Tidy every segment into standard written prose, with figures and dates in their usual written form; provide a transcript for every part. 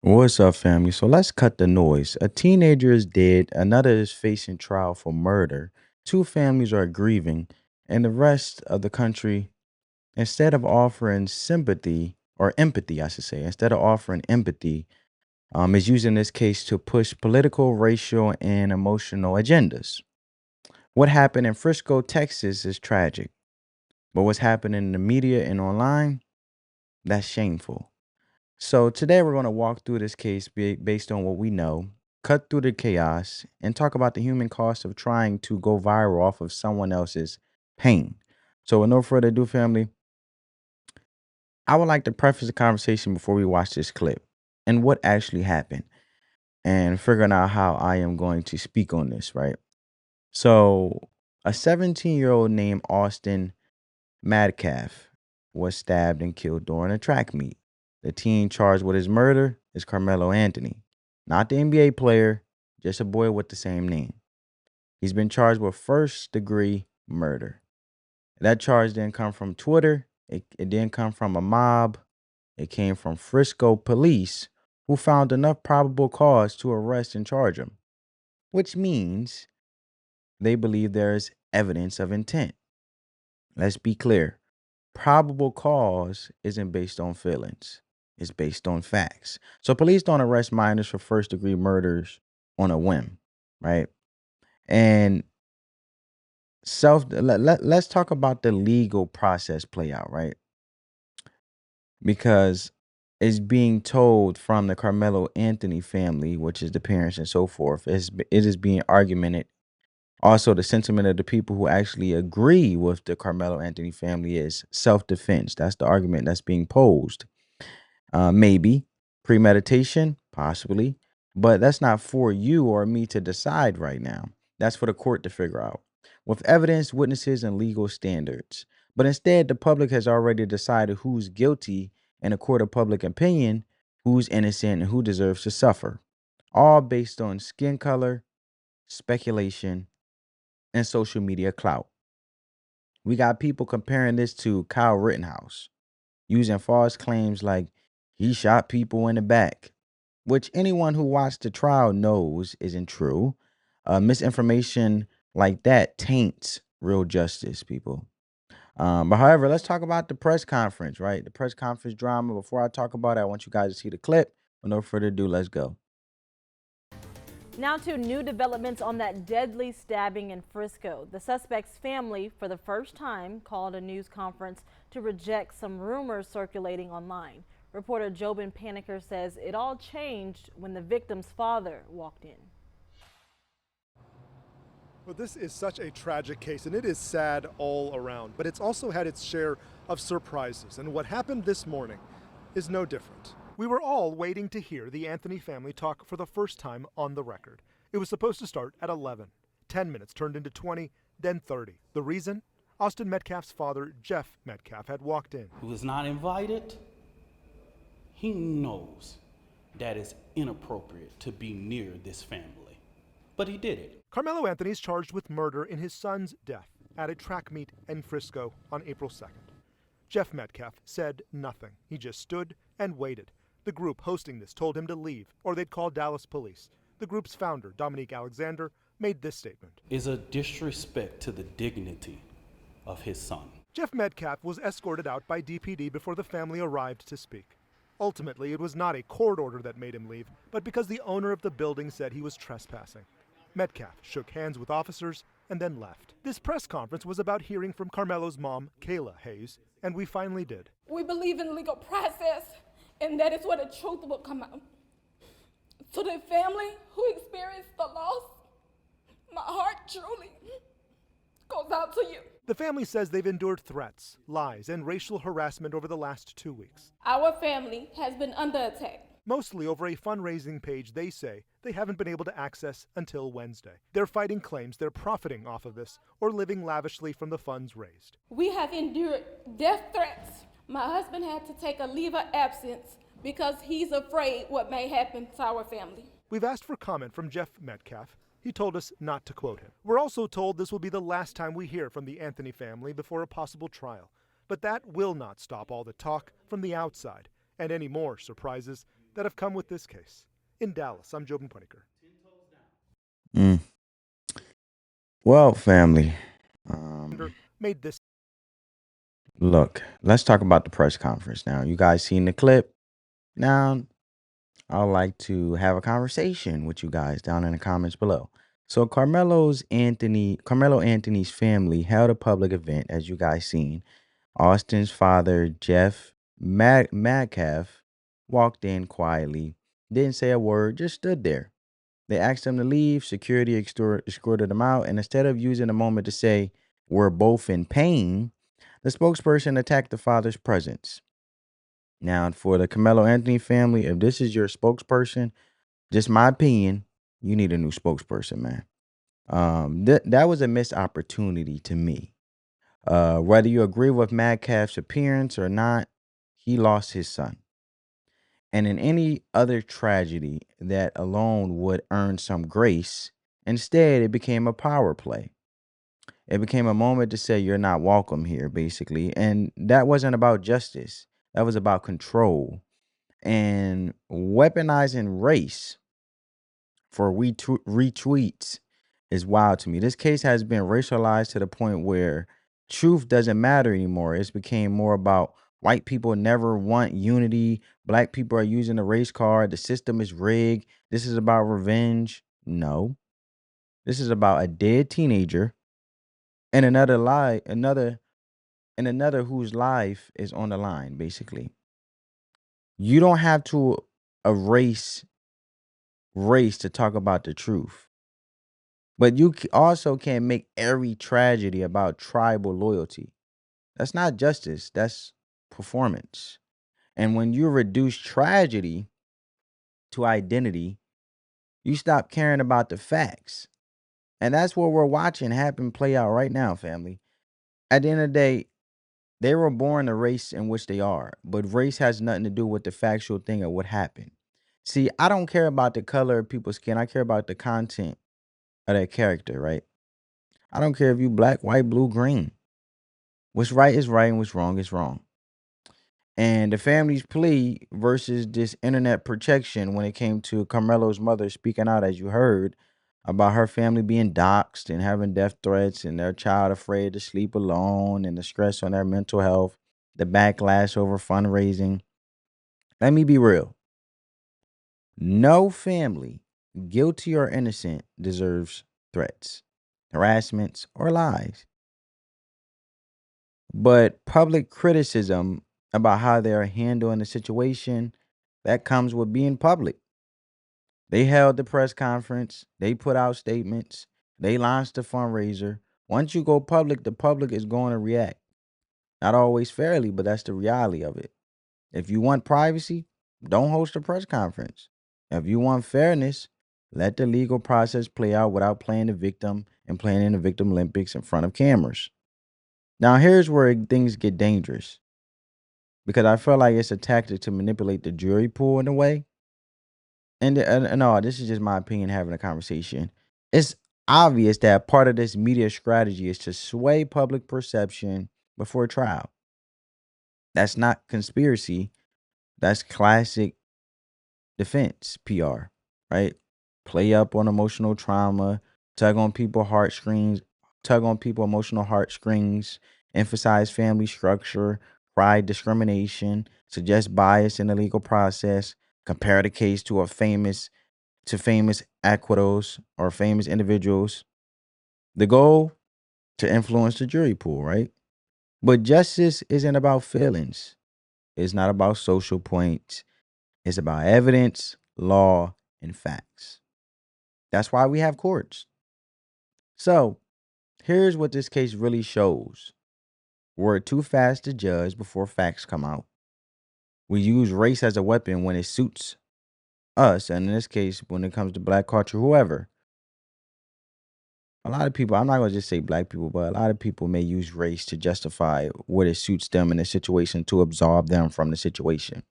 What's up, family? So let's cut the noise. A teenager is dead, another is facing trial for murder, two families are grieving, and the rest of the country, instead of offering sympathy or empathy, I should say, instead of offering empathy, is using this case to push political, racial, and emotional agendas. What happened in Frisco, Texas is tragic, but what's happening in the media and online, that's shameful. So today we're going to walk through this case based on what we know, cut through the chaos, and talk about the human cost of trying to go viral off of someone else's pain. So with no further ado, family, I would like to preface the conversation before we watch this clip and what actually happened and figuring out how I am going to speak on this, right? So a 17-year-old named Austin Metcalf was stabbed and killed during a track meet. The teen charged with his murder is Karmelo Anthony, not the NBA player, just a boy with the same name. He's been charged with first-degree murder. That charge didn't come from Twitter. It didn't come from a mob. It came from Frisco police who found enough probable cause to arrest and charge him, which means they believe there is evidence of intent. Let's be clear. Probable cause isn't based on feelings. It's based on facts. So police don't arrest minors for first degree murders on a whim, right? And let's talk about the legal process play out, right? Because it's being told from the Karmelo Anthony family, which is the parents and so forth, it is being argumented. Also, the sentiment of the people who actually agree with the Karmelo Anthony family is self-defense. That's the argument that's being posed. Maybe premeditation, possibly, but that's not for you or me to decide right now. That's for the court to figure out with evidence, witnesses, and legal standards. But instead, the public has already decided who's guilty in a court of public opinion, who's innocent, and who deserves to suffer, all based on skin color, speculation, and social media clout. We got people comparing this to Kyle Rittenhouse, using false claims like he shot people in the back, which anyone who watched the trial knows isn't true. Misinformation like that taints real justice, people. But however, let's talk about the press conference, right? The press conference drama. Before I talk about it, I want you guys to see the clip. With no further ado, let's go. Now to new developments on that deadly stabbing in Frisco. The suspect's family, for the first time, called a news conference to reject some rumors circulating online. Reporter Jobin Paniker says it all changed when the victim's father walked in. Well, this is such a tragic case, and it is sad all around, but it's also had its share of surprises, and what happened this morning is no different. We were all waiting to hear the Anthony family talk for the first time on the record. It was supposed to start at 11. 10 minutes turned into 20, then 30. The reason? Austin Metcalf's father, Jeff Metcalf, had walked in. Who was not invited, he knows that it's inappropriate to be near this family. But he did it. Karmelo Anthony is charged with murder in his son's death at a track meet in Frisco on April 2nd. Jeff Metcalf said nothing. He just stood and waited. The group hosting this told him to leave, or they'd call Dallas police. The group's founder, Dominique Alexander, made this statement. Is a disrespect to the dignity of his son. Jeff Metcalf was escorted out by DPD before the family arrived to speak. Ultimately, it was not a court order that made him leave, but because the owner of the building said he was trespassing. Metcalf shook hands with officers and then left. This press conference was about hearing from Karmelo's mom, Kayla Hayes, and we finally did. We believe in legal process, and that is where the truth will come out. To the family who experienced the loss, my heart truly goes out to you. The family says they've endured threats, lies, and racial harassment over the last 2 weeks. Our family has been under attack. Mostly over a fundraising page they say they haven't been able to access until Wednesday. They're fighting claims they're profiting off of this or living lavishly from the funds raised. We have endured death threats. My husband had to take a leave of absence because he's afraid what may happen to our family. We've asked for comment from Jeff Metcalf, He told us not to quote him. We're also told this will be the last time we hear from the Anthony family before a possible trial. But that will not stop all the talk from the outside and any more surprises that have come with this case. In Dallas, I'm Jobin Pueniker. Mm. Well, family, um, Made this. look, let's talk about the press conference now. You guys seen the clip? Now, I'd like to have a conversation with you guys down in the comments below. So Carmelo Anthony's family held a public event, as you guys seen. Austin's father, Jeff Metcalf, walked in quietly, didn't say a word, just stood there. They asked him to leave. Security escorted him out. And instead of using the moment to say, "We're both in pain," the spokesperson attacked the father's presence. Now, for the Carmelo Anthony family, if this is your spokesperson, just my opinion, you need a new spokesperson, man. That was a missed opportunity to me. Whether you agree with Metcalf's appearance or not, he lost his son. And in any other tragedy that alone would earn some grace, instead it became a power play. It became a moment to say you're not welcome here, basically. And that wasn't about justice. That was about control. And weaponizing race for retweets is wild to me. This case has been racialized to the point where truth doesn't matter anymore. It's became more about white people never want unity. Black people are using the race card. The system is rigged. This is about revenge. No. This is about a dead teenager and another whose life is on the line, basically. You don't have to erase race to talk about the truth. But you also can't make every tragedy about tribal loyalty. That's not justice, that's performance. And when you reduce tragedy to identity, you stop caring about the facts. And that's what we're watching happen play out right now, family. At the end of the day, they were born the race in which they are, but race has nothing to do with the factual thing of what happened. See, I don't care about the color of people's skin. I care about the content of their character, right? I don't care if you black, white, blue, green. What's right is right and what's wrong is wrong. And the family's plea versus this internet protection when it came to Carmelo's mother speaking out, as you heard, about her family being doxxed and having death threats and their child afraid to sleep alone and the stress on their mental health, the backlash over fundraising. Let me be real. No family, guilty or innocent, deserves threats, harassments, or lies. But public criticism about how they are handling the situation, that comes with being public. They held the press conference, they put out statements, they launched a fundraiser. Once you go public, the public is going to react. Not always fairly, but that's the reality of it. If you want privacy, don't host a press conference. If you want fairness, let the legal process play out without playing the victim and playing in the Victim Olympics in front of cameras. Now, here's where things get dangerous because I feel like it's a tactic to manipulate the jury pool in a way. And no, this is just my opinion having a conversation. It's obvious that part of this media strategy is to sway public perception before trial. That's not conspiracy. That's classic defense PR, right? Play up on emotional trauma, tug on people heartstrings, tug on people emotional heartstrings, emphasize family structure, pride discrimination, suggest bias in the legal process, compare the case to famous acquittals or famous individuals. The goal to influence the jury pool, right? But justice isn't about feelings. It's not about social points. It's about evidence, law, and facts. That's why we have courts. So, here's what this case really shows. We're too fast to judge before facts come out. We use race as a weapon when it suits us, and in this case, when it comes to black culture, whoever. A lot of people, I'm not going to just say black people, but a lot of people may use race to justify what it suits them in a situation to absolve them from the situation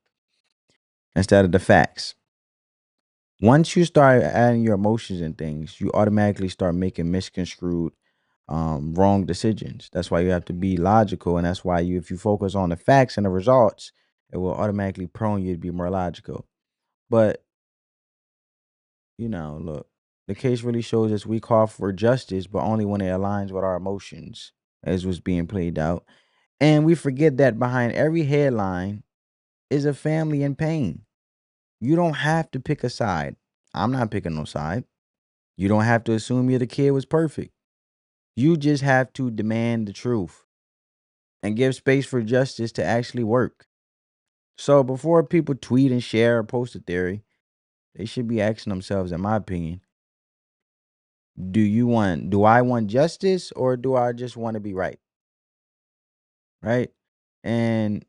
instead of the facts. Once you start adding your emotions and things, you automatically start making misconstrued, wrong decisions. That's why you have to be logical, and that's why if you focus on the facts and the results, it will automatically prone you to be more logical. But look, the case really shows us we call for justice, but only when it aligns with our emotions, as was being played out. And we forget that behind every headline is a family in pain. You don't have to pick a side. I'm not picking no side. You don't have to assume the kid was perfect. You just have to demand the truth and give space for justice to actually work. So before people tweet and share or post a theory, they should be asking themselves, in my opinion, do I want justice or do I just want to be right? Right? And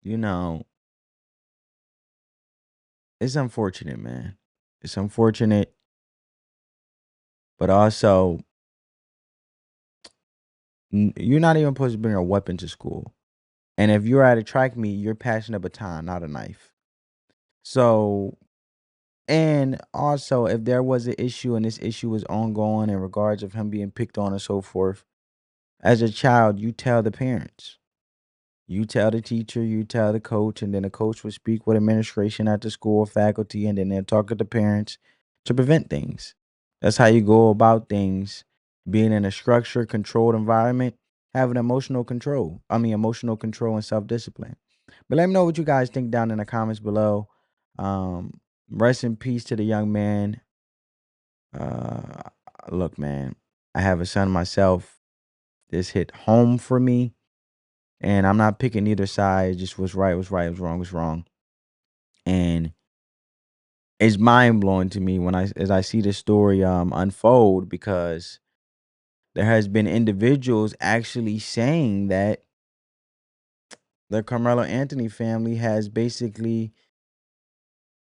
you know, it's unfortunate, man. It's unfortunate, but also you're not even supposed to bring a weapon to school. And if you're at a track meet, you're passing a baton, not a knife. So, and also, if there was an issue and this issue was ongoing in regards of him being picked on and so forth, as a child, you tell the parents. You tell the teacher, you tell the coach, and then the coach will speak with administration at the school, faculty, and then they'll talk to the parents to prevent things. That's how you go about things. Being in a structured, controlled environment, having emotional control and self discipline. But let me know what you guys think down in the comments below. Rest in peace to the young man. Uh, Look, man, I have a son myself. This hit home for me. And I'm not picking either side. Just what's right was right, what's wrong was wrong. And it's mind blowing to me as I see this story unfold, because there has been individuals actually saying that the Karmelo Anthony family has basically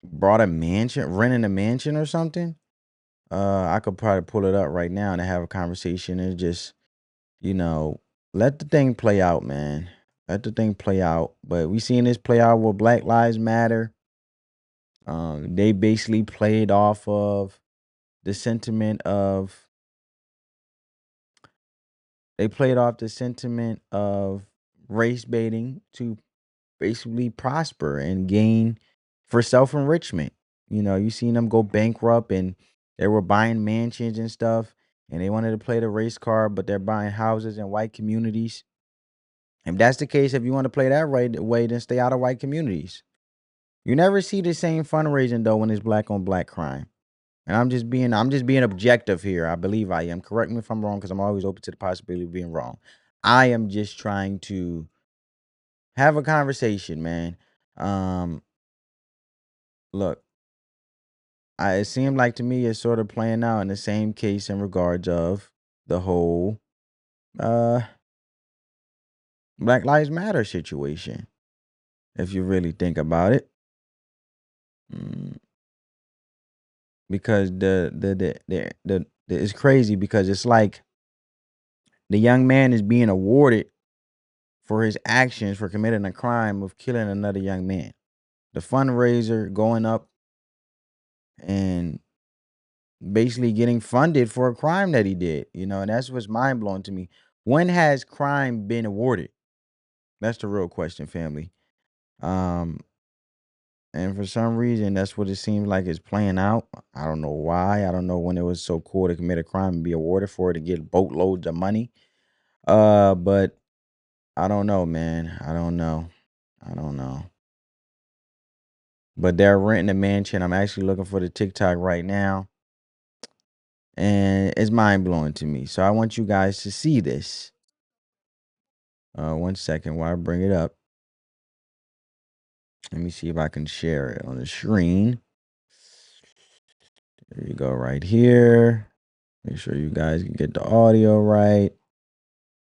brought a mansion, renting a mansion or something. I could probably pull it up right now and have a conversation and just, you know, let the thing play out, man. Let the thing play out. But we seen this play out with Black Lives Matter. They basically played off of the sentiment of race baiting to basically prosper and gain for self enrichment. You seen them go bankrupt and they were buying mansions and stuff, and they wanted to play the race card, but they're buying houses in white communities. If that's the case, if you want to play that right way, then stay out of white communities. You never see the same fundraising though when it's black on black crime. And I'm just being objective here. I believe I am. Correct me if I'm wrong, because I'm always open to the possibility of being wrong. I am just trying to have a conversation, man. Um, Look, it seemed like to me it's sort of playing out in the same case in regards of the whole uh Black Lives Matter situation. If you really think about it, mm, because it's crazy because it's like the young man is being awarded for his actions for committing a crime of killing another young man. The fundraiser going up and basically getting funded for a crime that he did, and that's what's mind blowing to me. When has crime been awarded? That's the real question, family. Um, and for some reason, that's what it seems like it's playing out. I don't know why. I don't know when it was so cool to commit a crime and be awarded for it to get boatloads of money. But I don't know, man. I don't know. I don't know. But they're renting a mansion. I'm actually looking for the TikTok right now. And it's mind blowing to me. So I want you guys to see this. 1 second while I bring it up. Let me see if I can share it on the screen. There you go, right here. Make sure you guys can get the audio right.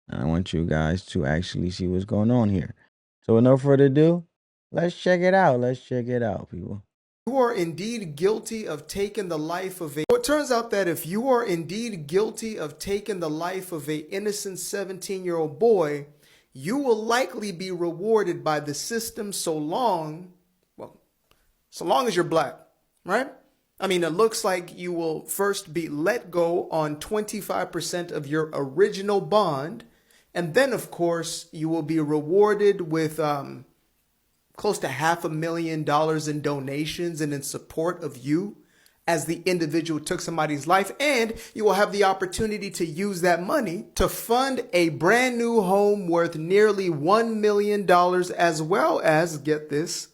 And I want you guys to actually see what's going on here. So with no further ado, let's check it out. Let's check it out, people. You are indeed guilty of taking the life of it turns out that if you are indeed guilty of taking the life of a innocent 17-year-old boy, you will likely be rewarded by the system so long so long as you're black, right? I mean, it looks like you will first be let go on 25% of your original bond. And then, of course, you will be rewarded with close to $500,000 in donations and in support of you as the individual took somebody's life. And you will have the opportunity to use that money to fund a brand new home worth nearly $1 million, as well as, get this,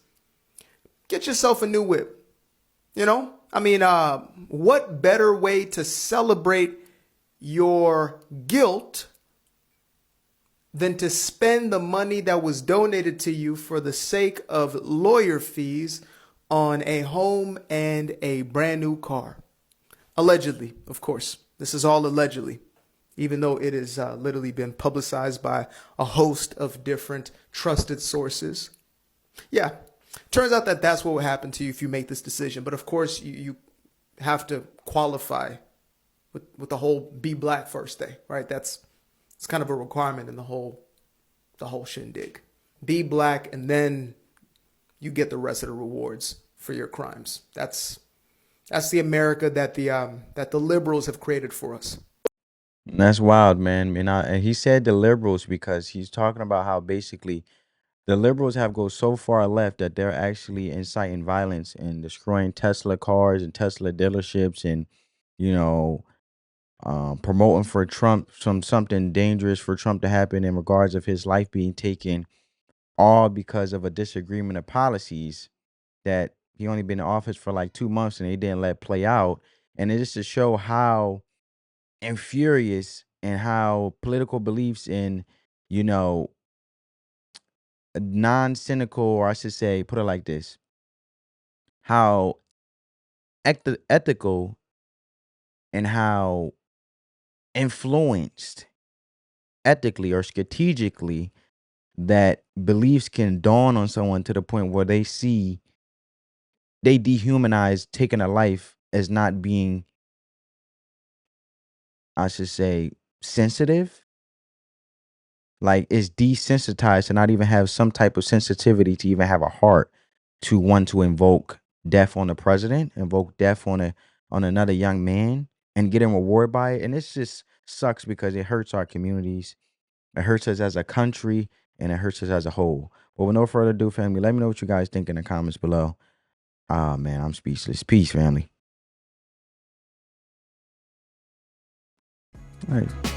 get yourself a new whip. You know, I mean, what better way to celebrate your guilt than to spend the money that was donated to you for the sake of lawyer fees on a home and a brand new car? Allegedly, of course. This is all allegedly, even though it has literally been publicized by a host of different trusted sources. Yeah. Turns out that that's what will happen to you if you make this decision. But of course, you have to qualify with the whole be black first day, right? It's kind of a requirement in the whole shindig. Be black, and then you get the rest of the rewards for your crimes. That's the America that the liberals have created for us. That's wild, man. And he said the liberals because he's talking about how basically the liberals have gone so far left that they're actually inciting violence and destroying Tesla cars and Tesla dealerships, and you know, promoting for Trump something dangerous for Trump to happen in regards of his life being taken, all because of a disagreement of policies that he only been in office for like 2 months and they didn't let play out. And it just to show how infurious and how political beliefs in, you know, non-cynical, or I should say, put it like this, how ethical and how influenced ethically or strategically that beliefs can dawn on someone to the point where they dehumanize taking a life as not being, I should say, sensitive. Like it's desensitized to not even have some type of sensitivity to even have a heart to want to invoke death on the president, invoke death on another young man, and get him rewarded by it. And this just sucks because it hurts our communities. It hurts us as a country, and it hurts us as a whole. But with no further ado, family, let me know what you guys think in the comments below. Ah, man, I'm speechless. Peace, family. All right.